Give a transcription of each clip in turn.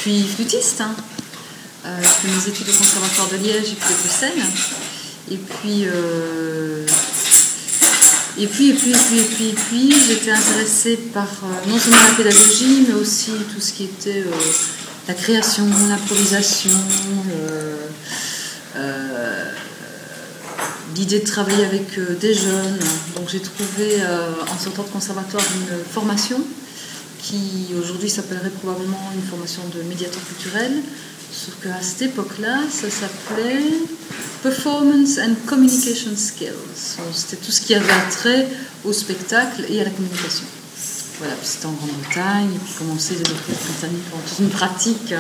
suis flûtiste. Hein. Je fais mes études au Conservatoire de Liège et puis de Bruxelles. Et puis, j'étais intéressée par non seulement la pédagogie, mais aussi tout ce qui était la création, l'improvisation, l'idée de travailler avec des jeunes. Donc j'ai trouvé en sortant de conservatoire une formation qui aujourd'hui s'appellerait probablement une formation de médiateur culturel, sauf qu'à cette époque-là, ça s'appelait Performance and Communication Skills. C'était tout ce qui avait trait au spectacle et à la communication. Voilà, puis c'était en Grande-Bretagne, et puis commencer à développer en Britannique toute une pratique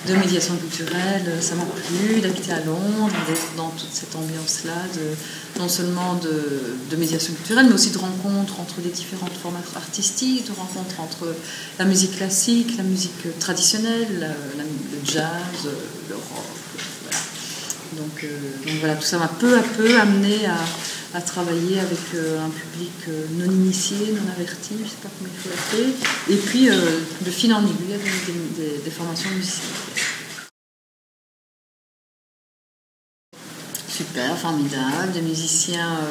de médiation culturelle, ça m'a plu, d'habiter à Londres, d'être dans toute cette ambiance-là, non seulement de médiation culturelle, mais aussi de rencontres entre les différentes formes artistiques, de rencontres entre la musique classique, la musique traditionnelle, le jazz, le rock. Voilà. Donc voilà, tout ça m'a peu à peu amené à travailler avec un public non initié, non averti, je ne sais pas comment il faut l'appeler, et puis de fil en aiguille avec des formations musicales. Super, formidable, des musiciens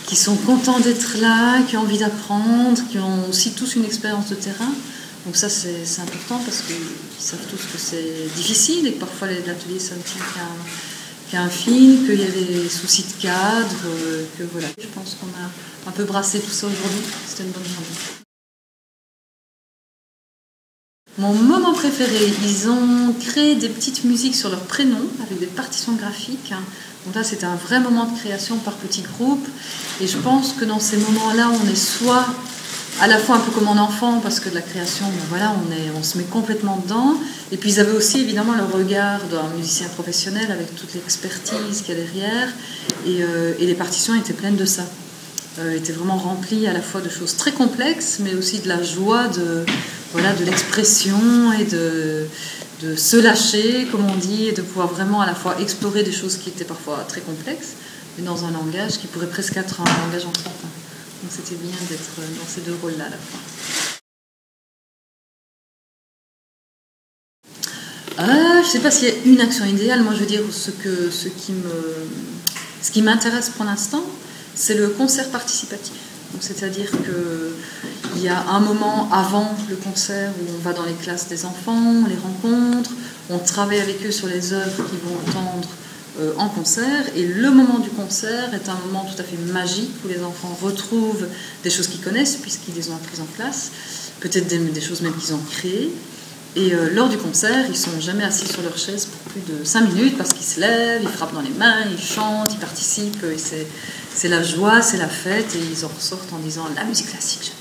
qui sont contents d'être là, qui ont envie d'apprendre, qui ont aussi tous une expérience de terrain. Donc ça c'est important parce qu'ils savent tous que c'est difficile et que parfois l'atelier ça ne tient qu'à un film, qu'il y a des soucis de cadre, que voilà. Je pense qu'on a un peu brassé tout ça aujourd'hui. C'était une bonne journée. Mon moment préféré, ils ont créé des petites musiques sur leur prénom avec des partitions graphiques. Donc là, c'était un vrai moment de création par petits groupes. Et je pense que dans ces moments-là, on est soit à la fois un peu comme un enfant, parce que de la création, ben voilà, on se met complètement dedans. Et puis ils avaient aussi évidemment le regard d'un musicien professionnel avec toute l'expertise qu'il y a derrière. Et les partitions étaient pleines de ça. Étaient vraiment remplies à la fois de choses très complexes, mais aussi de la joie de l'expression et de se lâcher, comme on dit, et de pouvoir vraiment à la fois explorer des choses qui étaient parfois très complexes, mais dans un langage qui pourrait presque être un langage enfantin. Donc c'était bien d'être dans ces deux rôles-là à la fois. Je ne sais pas s'il y a une action idéale. Moi, je veux dire, ce qui m'intéresse pour l'instant, c'est le concert participatif. C'est-à-dire qu'il y a un moment avant le concert où on va dans les classes des enfants, on les rencontre, on travaille avec eux sur les œuvres qu'ils vont entendre en concert, et le moment du concert est un moment tout à fait magique où les enfants retrouvent des choses qu'ils connaissent puisqu'ils les ont apprises en classe, peut-être des choses même qu'ils ont créées. Et lors du concert, ils ne sont jamais assis sur leur chaise pour plus de 5 minutes parce qu'ils se lèvent, ils frappent dans les mains, ils chantent, ils participent. Et c'est la joie, c'est la fête et ils en ressortent en disant « la musique classique,